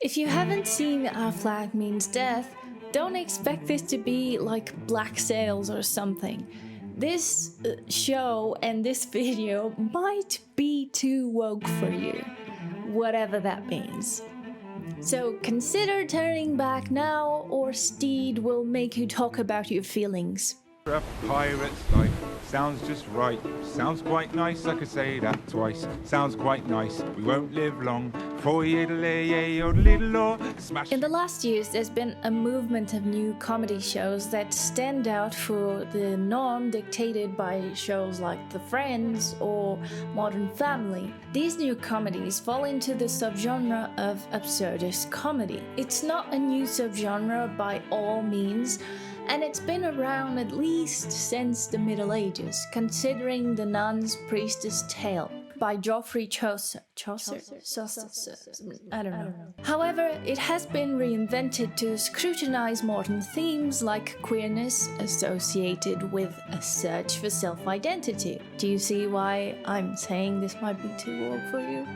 If you haven't seen Our Flag Means Death, don't expect this to be like Black Sails or something. This show and this video might be too woke for you, whatever that means. So consider turning back now, or Stede will make you talk about your feelings. A pirate's life sounds just right. Sounds quite nice, I could say that twice. Sounds quite nice, we won't live long. In the last years, there's been a movement of new comedy shows that stand out for the norm dictated by shows like The Friends or Modern Family. These new comedies fall into the subgenre of absurdist comedy. It's not a new subgenre by all means, and it's been around at least since the Middle Ages, considering The Nun's Priestess Tale by Geoffrey Chaucer. I don't know. However, it has been reinvented to scrutinize modern themes like queerness associated with a search for self-identity. Do you see why I'm saying this might be too woke for you?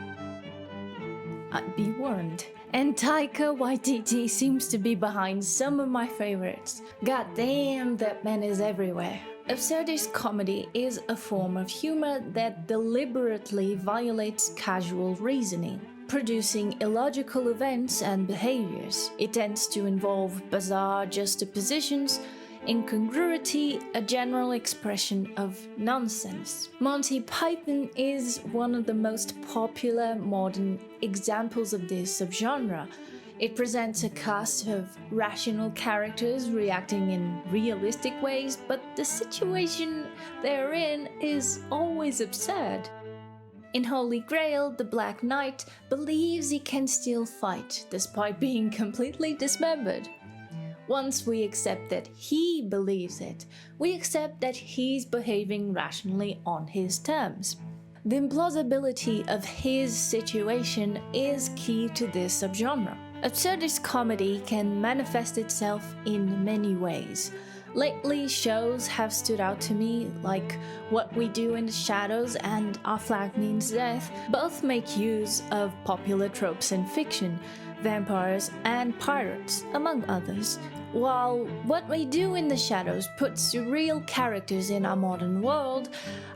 Be warned. And Taika Waititi seems to be behind some of my favorites. God damn, that man is everywhere. Absurdist comedy is a form of humor that deliberately violates casual reasoning, producing illogical events and behaviors. It tends to involve bizarre juxtapositions, incongruity, a general expression of nonsense. Monty Python is one of the most popular modern examples of this subgenre. It presents a cast of rational characters reacting in realistic ways, but the situation they're in is always absurd. In Holy Grail, the Black Knight believes he can still fight, despite being completely dismembered. Once we accept that he believes it, we accept that he's behaving rationally on his terms. The implausibility of his situation is key to this subgenre. Absurdist comedy can manifest itself in many ways. Lately, shows have stood out to me, like What We Do in the Shadows and Our Flag Means Death. Both make use of popular tropes in fiction, vampires and pirates, among others. While What We Do in the Shadows puts surreal characters in our modern world,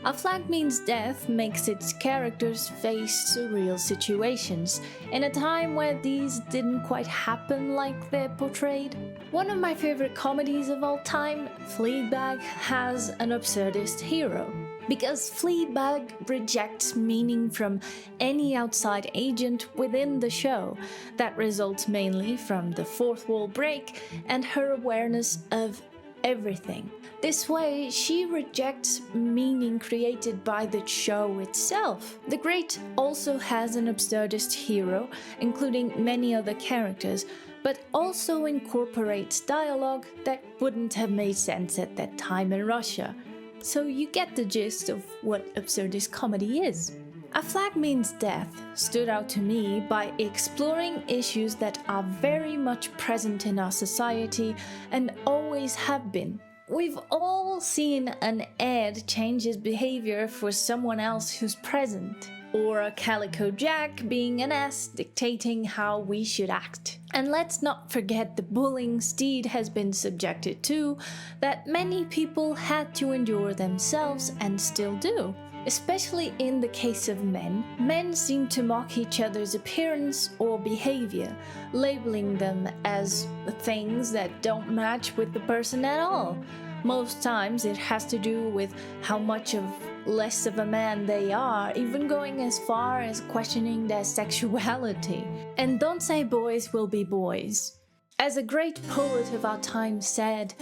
Our Flag Means Death makes its characters face surreal situations, in a time where these didn't quite happen like they're portrayed. One of my favorite comedies of all time, Fleabag, has an absurdist hero. Because Fleabag rejects meaning from any outside agent within the show. That results mainly from the fourth wall break and her awareness of everything. This way, she rejects meaning created by the show itself. The Great also has an absurdist hero, including many other characters, but also incorporates dialogue that wouldn't have made sense at that time in Russia. So you get the gist of what absurdist comedy is. Our Flag Means Death stood out to me by exploring issues that are very much present in our society and always have been. We've all seen an ad change his behavior for someone else who's present, or a Calico Jack being an ass dictating how we should act. And let's not forget the bullying Stede has been subjected to, that many people had to endure themselves and still do. Especially in the case of men, men seem to mock each other's appearance or behavior, labeling them as things that don't match with the person at all. Most times it has to do with how much of less of a man they are, even going as far as questioning their sexuality. And don't say boys will be boys. As a great poet of our time said,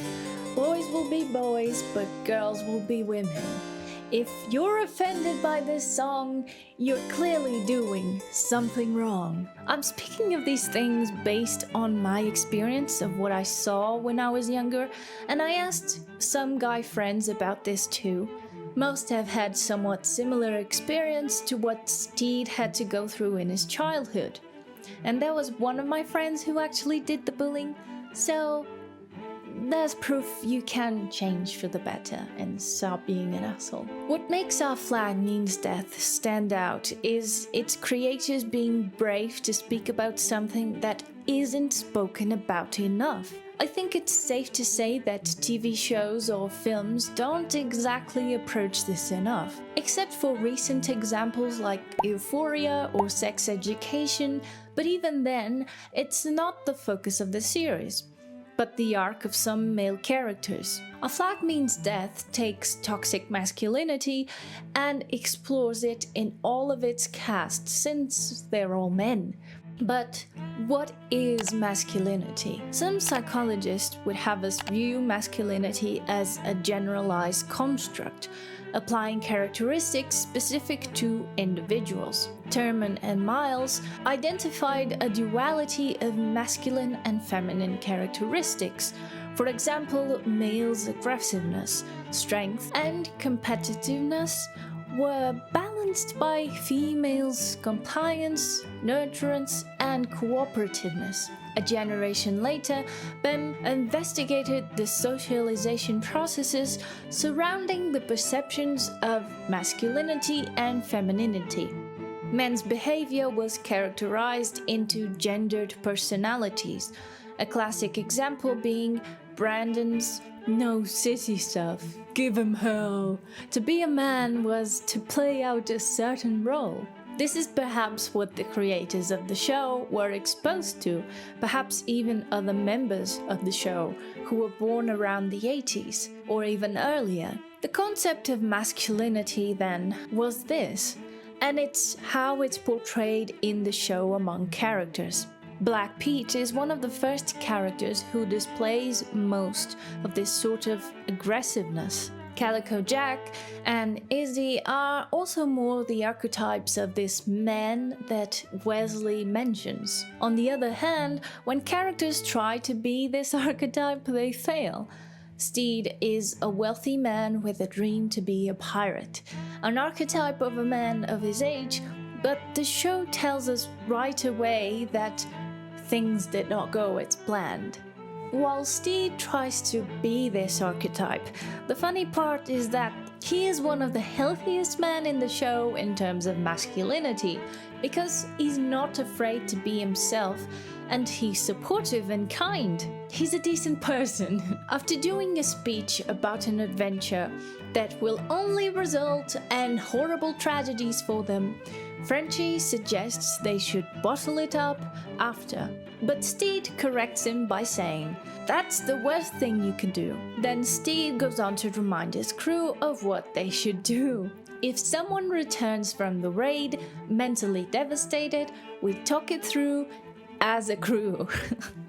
boys will be boys, but girls will be women. If you're offended by this song, you're clearly doing something wrong. I'm speaking of these things based on my experience of what I saw when I was younger, and I asked some guy friends about this too. Most have had somewhat similar experience to what Stede had to go through in his childhood. And there was one of my friends who actually did the bullying, so there's proof you can change for the better and stop being an asshole. What makes Our Flag Means Death stand out is its creators being brave to speak about something that isn't spoken about enough. I think it's safe to say that TV shows or films don't exactly approach this enough. Except for recent examples like Euphoria or Sex Education, but even then, it's not the focus of the series, but the arc of some male characters. A Flag Means Death takes toxic masculinity and explores it in all of its cast, since they're all men. But what is masculinity? Some psychologists would have us view masculinity as a generalized construct, applying characteristics specific to individuals. Thurman and Miles identified a duality of masculine and feminine characteristics. For example, males' aggressiveness, strength, and competitiveness were balanced by females' compliance, nurturance, and cooperativeness. A generation later, Bem investigated the socialization processes surrounding the perceptions of masculinity and femininity. Men's behavior was characterized into gendered personalities, a classic example being Brandon's "no sissy stuff, give him hell." To be a man was to play out a certain role. This is perhaps what the creators of the show were exposed to, perhaps even other members of the show who were born around the 80s or even earlier. The concept of masculinity then was this, and it's how it's portrayed in the show among characters. Black Pete is one of the first characters who displays most of this sort of aggressiveness. Calico Jack and Izzy are also more the archetypes of this man that Wesley mentions. On the other hand, when characters try to be this archetype, they fail. Stede is a wealthy man with a dream to be a pirate, an archetype of a man of his age, but the show tells us right away that things did not go as planned. While Stede tries to be this archetype, the funny part is that he is one of the healthiest men in the show in terms of masculinity, because he's not afraid to be himself and he's supportive and kind. He's a decent person. After doing a speech about an adventure that will only result in horrible tragedies for them, Frenchie suggests they should bottle it up after. But Stede corrects him by saying, "That's the worst thing you can do." Then Stede goes on to remind his crew of what they should do. If someone returns from the raid mentally devastated, we talk it through as a crew.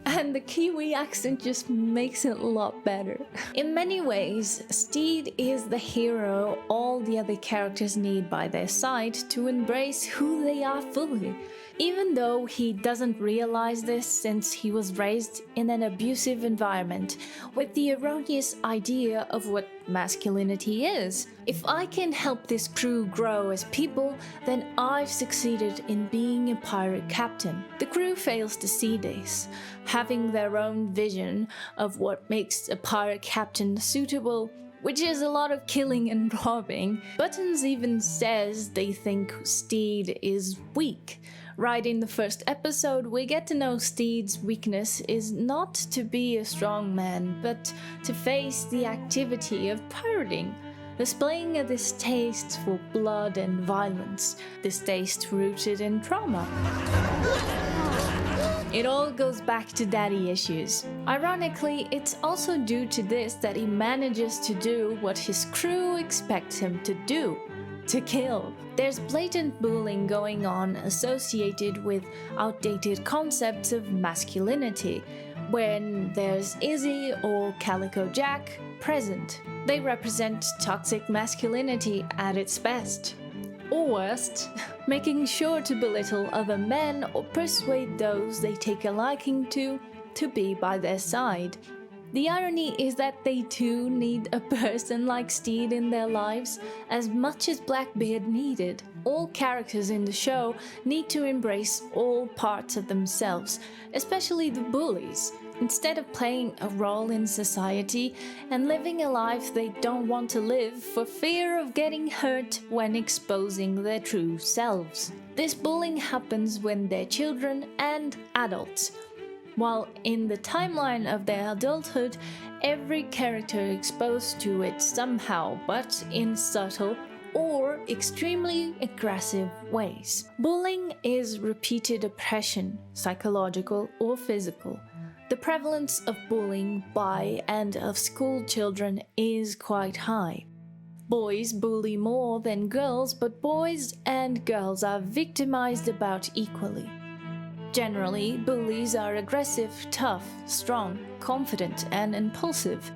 And the Kiwi accent just makes it a lot better. In many ways, Stede is the hero all the other characters need by their side to embrace who they are fully. Even though he doesn't realize this since he was raised in an abusive environment with the erroneous idea of what masculinity is. If I can help this crew grow as people, then I've succeeded in being a pirate captain. The crew fails to see this, having their own vision of what makes a pirate captain suitable, which is a lot of killing and robbing. Buttons even says they think Stede is weak. Right in the first episode, we get to know Stede's weakness is not to be a strong man, but to face the activity of pirating, displaying a distaste for blood and violence, distaste rooted in trauma. It all goes back to daddy issues. Ironically, it's also due to this that he manages to do what his crew expects him to do: to kill. There's blatant bullying going on associated with outdated concepts of masculinity, when there's Izzy or Calico Jack present. They represent toxic masculinity at its best. Or worst, making sure to belittle other men or persuade those they take a liking to be by their side. The irony is that they too need a person like Stede in their lives as much as Blackbeard needed. all characters in the show need to embrace all parts of themselves, especially the bullies, instead of playing a role in society and living a life they don't want to live for fear of getting hurt when exposing their true selves. This bullying happens when they're children and adults, while in the timeline of their adulthood, every character exposed to it somehow, but in subtle or extremely aggressive ways. Bullying is repeated oppression, psychological or physical. The prevalence of bullying by and of school children is quite high. Boys bully more than girls, but boys and girls are victimized about equally. Generally, bullies are aggressive, tough, strong, confident, and impulsive.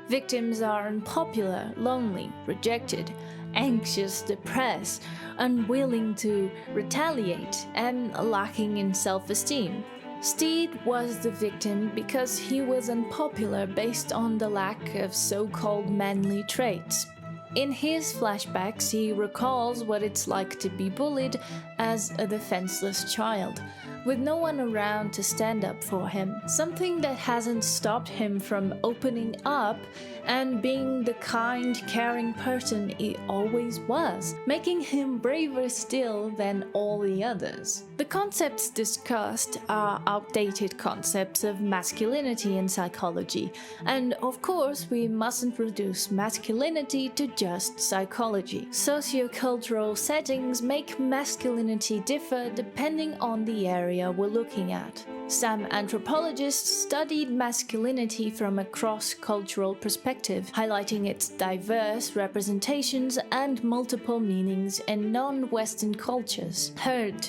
Victims are unpopular, lonely, rejected, anxious, depressed, unwilling to retaliate, and lacking in self-esteem. Stede was the victim because he was unpopular based on the lack of so-called manly traits. In his flashbacks, he recalls what it's like to be bullied as a defenseless child, with no one around to stand up for him, something that hasn't stopped him from opening up and being the kind, caring person he always was, making him braver still than all the others. The concepts discussed are outdated concepts of masculinity in psychology, and of course we mustn't reduce masculinity to just psychology. Sociocultural settings make masculinity differ depending on the area we're looking at. Some anthropologists studied masculinity from a cross-cultural perspective, highlighting its diverse representations and multiple meanings in non-Western cultures. Herd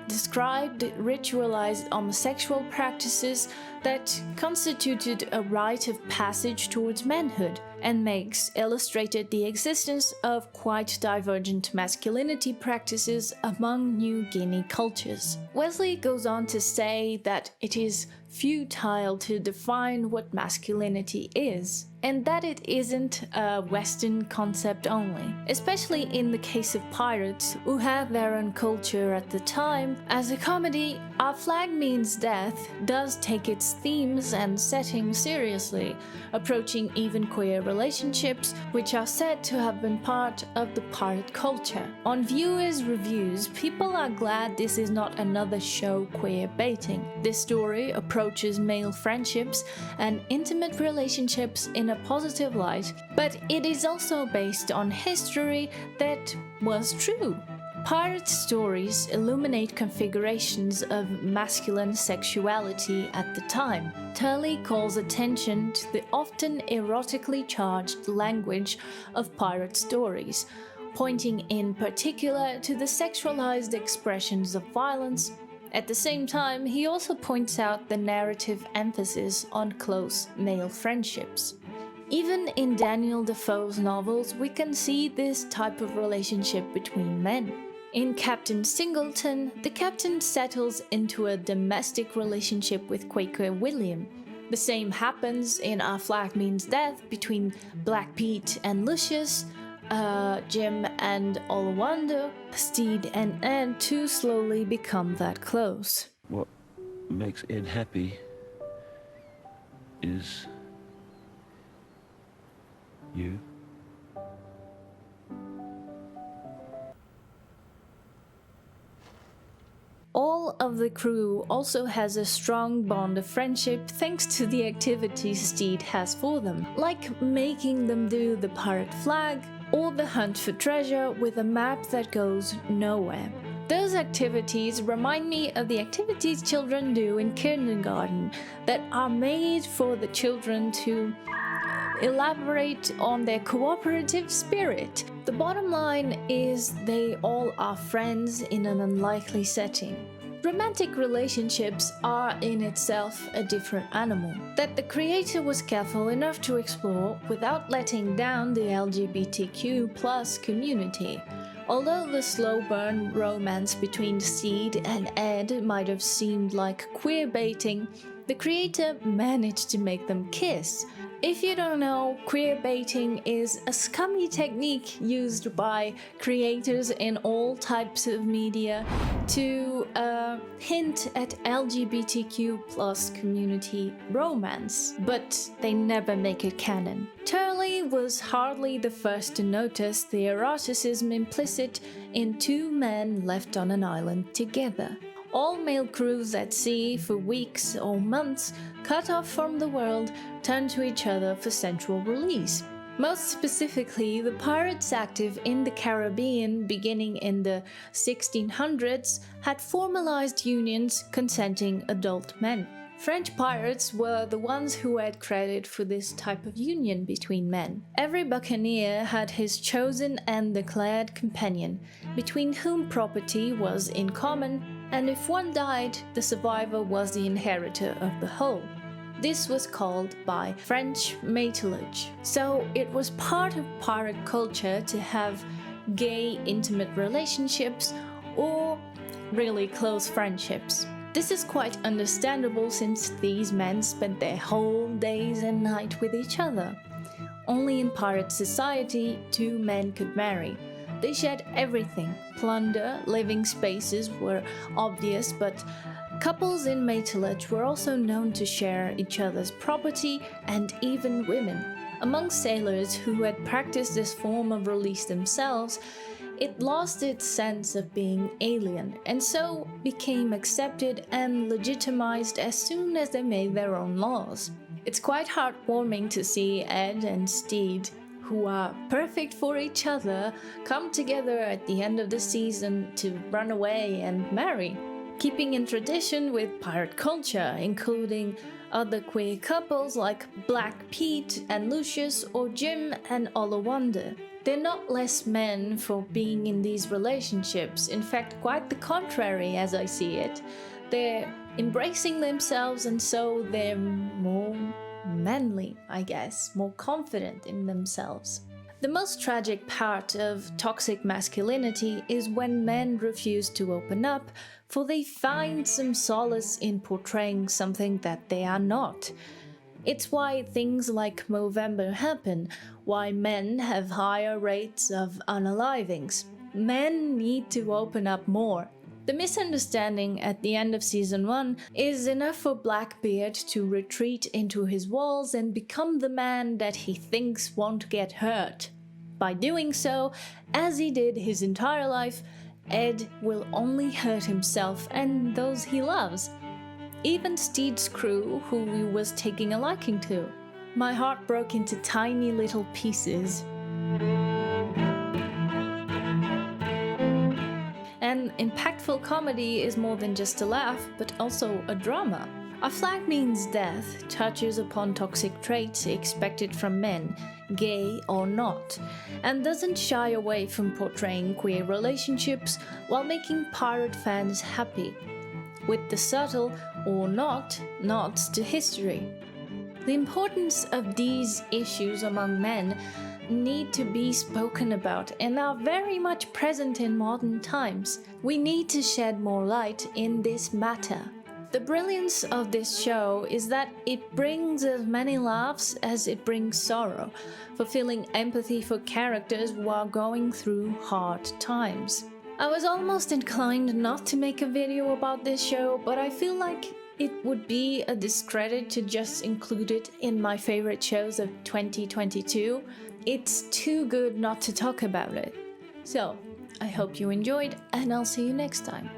described ritualized homosexual practices that constituted a rite of passage towards manhood, and Meigs illustrated the existence of quite divergent masculinity practices among New Guinea cultures. Wesley goes on to say that it is futile to define what masculinity is, and that it isn't a Western concept only, especially in the case of pirates who have their own culture at the time. As a comedy, Our Flag Means Death does take its themes and setting seriously, approaching even queer relationships, which are said to have been part of the pirate culture. On viewers' reviews, people are glad this is not another show queerbaiting. This story approaches male friendships and intimate relationships in a positive light, but it is also based on history that was true. Pirate stories illuminate configurations of masculine sexuality at the time. Turley calls attention to the often erotically charged language of pirate stories, pointing in particular to the sexualized expressions of violence. At the same time, he also points out the narrative emphasis on close male friendships. Even in Daniel Defoe's novels, we can see this type of relationship between men. In Captain Singleton, the captain settles into a domestic relationship with Quaker William. The same happens in Our Flag Means Death between Black Pete and Lucius, Jim and Oluwando. Stede and Ed too slowly become that close. What makes Ed happy is you. All of the crew also has a strong bond of friendship thanks to the activities Stede has for them, like making them do the pirate flag or the hunt for treasure with a map that goes nowhere. Those activities remind me of the activities children do in kindergarten that are made for the children to elaborate on their cooperative spirit. The bottom line is they all are friends in an unlikely setting. Romantic relationships are in itself a different animal that the creator was careful enough to explore without letting down the LGBTQ+ community. Although the slow burn romance between Stede and Ed might have seemed like queerbaiting, the creator managed to make them kiss, If you don't know, queerbaiting is a scummy technique used by creators in all types of media to hint at LGBTQ+ community romance, but they never make it canon. Turley was hardly the first to notice the eroticism implicit in two men left on an island together. All-male crews at sea for weeks or months, cut off from the world, turn to each other for sensual release. Most specifically, the pirates active in the Caribbean beginning in the 1600s had formalized unions consenting adult men. French pirates were the ones who had credit for this type of union between men. Every buccaneer had his chosen and declared companion, between whom property was in common, and if one died, the survivor was the inheritor of the whole. This was called by French mateloage. So it was part of pirate culture to have gay intimate relationships or really close friendships. This is quite understandable since these men spent their whole days and night with each other. Only in pirate society, two men could marry. They shared everything. Plunder, living spaces were obvious, but couples in mateloage were also known to share each other's property and even women. Among sailors who had practiced this form of release themselves, it lost its sense of being alien, and so became accepted and legitimized as soon as they made their own laws. It's quite heartwarming to see Ed and Stede, who are perfect for each other, come together at the end of the season to run away and marry, keeping in tradition with pirate culture, including other queer couples like Black Pete and Lucius or Jim and Olawanda. They're not less men for being in these relationships, in fact quite the contrary as I see it. They're embracing themselves and so they're more manly, I guess, more confident in themselves. The most tragic part of toxic masculinity is when men refuse to open up, for they find some solace in portraying something that they are not. It's why things like Movember happen, why men have higher rates of unalivings. Men need to open up more. The misunderstanding at the end of season 1 is enough for Blackbeard to retreat into his walls and become the man that he thinks won't get hurt. By doing so, as he did his entire life, Ed will only hurt himself and those he loves. Even Stede's crew, who he was taking a liking to. My heart broke into tiny little pieces. An impactful comedy is more than just a laugh, but also a drama. A Flag Means Death touches upon toxic traits expected from men, gay or not, and doesn't shy away from portraying queer relationships while making pirate fans happy, with the subtle or not nods to history. The importance of these issues among men need to be spoken about and are very much present in modern times. We need to shed more light in this matter. The brilliance of this show is that it brings as many laughs as it brings sorrow, fulfilling empathy for characters who are going through hard times. I was almost inclined not to make a video about this show, but I feel like it would be a discredit to just include it in my favorite shows of 2022. It's too good not to talk about it. So, I hope you enjoyed, and I'll see you next time.